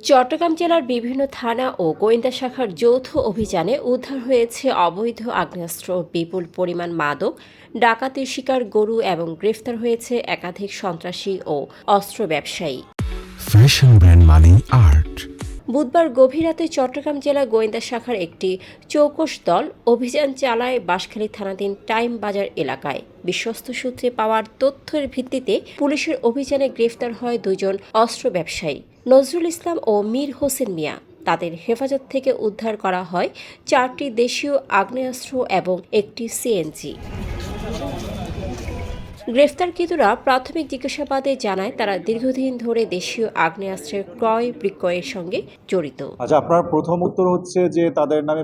চট্টগ্রাম জেলার বিভিন্ন থানা ও গোয়েন্দা শাখার যৌথ অভিযানে উদ্ধার হয়েছে অবৈধ আগ্নেয়াস্ত্র, বিপুল পরিমাণ মাদক, ডাকাতির শিকার গরু এবং গ্রেফতার হয়েছে একাধিক সন্ত্রাসী ও অস্ত্র ব্যবসায়ী। ফ্যাশন ব্র্যান্ড মানে আর্ট। বুধবার গভীর রাতে চট্টগ্রাম জেলা গোয়েন্দা শাখার একটি চৌকস দল অভিযান চালায় বাঁশখালী থানাধীন টাইম বাজার এলাকায়। বিশ্বস্ত সূত্রে পাওয়ার তথ্যের ভিত্তিতে পুলিশের অভিযানে গ্রেফতার হয় দুজন অস্ত্র ব্যবসায়ী, নজরুল ইসলাম ও মীর হোসেন মিয়া। তাদের হেফাজত থেকে উদ্ধার করা হয় 4টি দেশীয় আগ্নেয়াস্ত্র এবং একটি সিএনজি। গ্রেফতারকৃতরা প্রাথমিক জিজ্ঞাসাবাদে জানায় তারা দীর্ঘদিন ধরে দেশীয় আগ্নেয়াস্ত্রের ক্রয় বিক্রয়ের সঙ্গে জড়িত। আচ্ছা, আপনার প্রথম উত্তর হচ্ছে যে তাদের নামে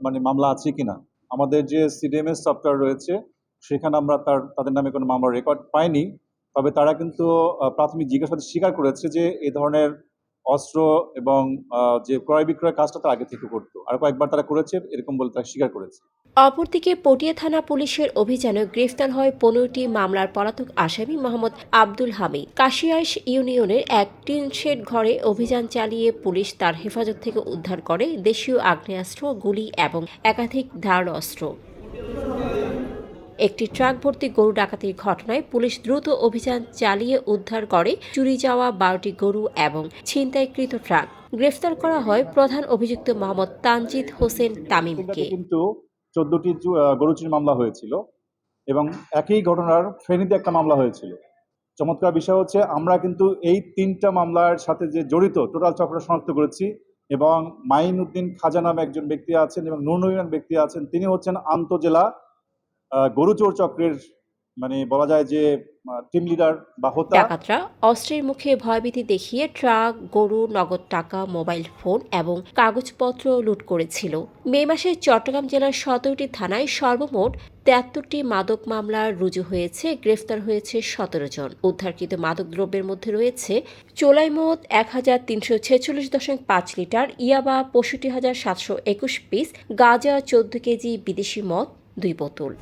মানে মামলা আছে কিনা। আমাদের যে সিডিএমএস সফটওয়্যার রয়েছে সেখানে আমরা তাদের নামে কোনো মামলার রেকর্ড পাইনি। তবে তারা কিন্তু প্রাথমিক জিজ্ঞাসাবাদে স্বীকার করেছে যে এই ধরনের অস্ত্র এবং যে ক্রয় বিক্রয়ের কাজটা তারা আগে থেকে করতো, আর কয়েকবার তারা করেছে এরকম বলে তারা স্বীকার করেছে। অপরদিকে পটিয়া থানা পুলিশের অভিযানে গ্রেফতার হয় 15টি মামলার পলাতক আসামি মোহাম্মদ আব্দুল হামিদ। কাশিয়াইশ ইউনিয়নের এক টিন শেড ঘরে অভিযান চালিয়ে পুলিশ তার হেফাজত থেকে উদ্ধার করে দেশীয় আগ্নেয়াস্ত্র, গুলি এবং একাধিক ধারালো অস্ত্র। একটি ট্রাক ভর্তি গরু ডাকাতির ঘটনায় পুলিশ দ্রুত অভিযান চালিয়ে উদ্ধার করে চুরি যাওয়া 12টি গরু এবং ছিনতাইকৃত ট্রাক। গ্রেফতার করা হয় প্রধান অভিযুক্ত মোহাম্মদ তানজিদ হোসেন তামিমকে। কিন্তু 14টি গরু চুরি মামলা হয়েছিল এবং একই ঘটনার ফেনীতে একটা মামলা হয়েছিল। চমৎকার বিষয় হচ্ছে আমরা কিন্তু এই 3টা মামলার সাথে যে জড়িত টোটাল চক্র শনাক্ত করেছি এবং মাইন উদ্দিন খাজা নামে একজন ব্যক্তি আছেন এবং নুর নবীন ব্যক্তি আছেন। তিনি হচ্ছেন আন্তজেলা গরু চোর চক্রের মানে বলা যায় যে টিম লিডার বা হোতা। ডাকাতরা অস্ত্রের মুখে ভয়ভীতি দেখিয়ে ট্রাক, গরু, নগদ টাকা, মোবাইল ফোন এবং কাগজপত্র লুট করেছিল। মে মাসে চট্টগ্রাম জেলার 17টি থানায় সর্বমোট 73টি মাদক মামলা রুজু হয়েছে, গ্রেফতার হয়েছে 17 জন। উদ্ধারকৃত মাদক দ্রব্যের মধ্যে রয়েছে চোলাই মদ 1346.5 লিটার, ইয়াবা 65,721 পিস, গাঁজা 14 কেজি, বিদেশি মদ 2 বোতল।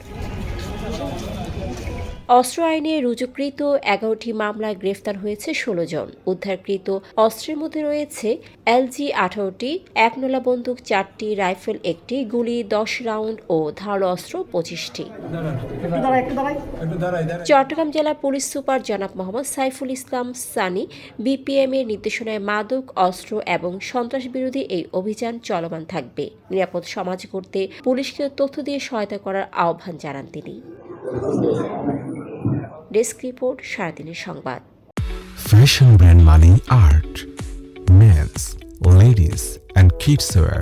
অস্ত্র আইনে রুজুকৃত 11টি মামলায় গ্রেফতার হয়েছে 16 জন। উদ্ধারকৃত অস্ত্রের মধ্যে রয়েছে এলজি 18টি, 1 নলা বন্দুক 4টি, রাইফেল 1টি, গুলি 10 রাউন্ড ও ধারালো অস্ত্র 25টি। চট্টগ্রাম জেলা পুলিশ সুপার জনাব মোহাম্মদ সাইফুল ইসলাম সানি বিপিএম এর নির্দেশনায় মাদক, অস্ত্র এবং সন্ত্রাস বিরোধী এই অভিযান চলমান থাকবে। নিরাপদ সমাজ গড়তে পুলিশকে তথ্য দিয়ে সহায়তা করার আহ্বান জানান তিনি। ডেস্ক রিপোর্ট, সারাদিনের সংবাদ। ফ্যাশন ব্র্যান্ড মানে art, men's, ladies and kids wire.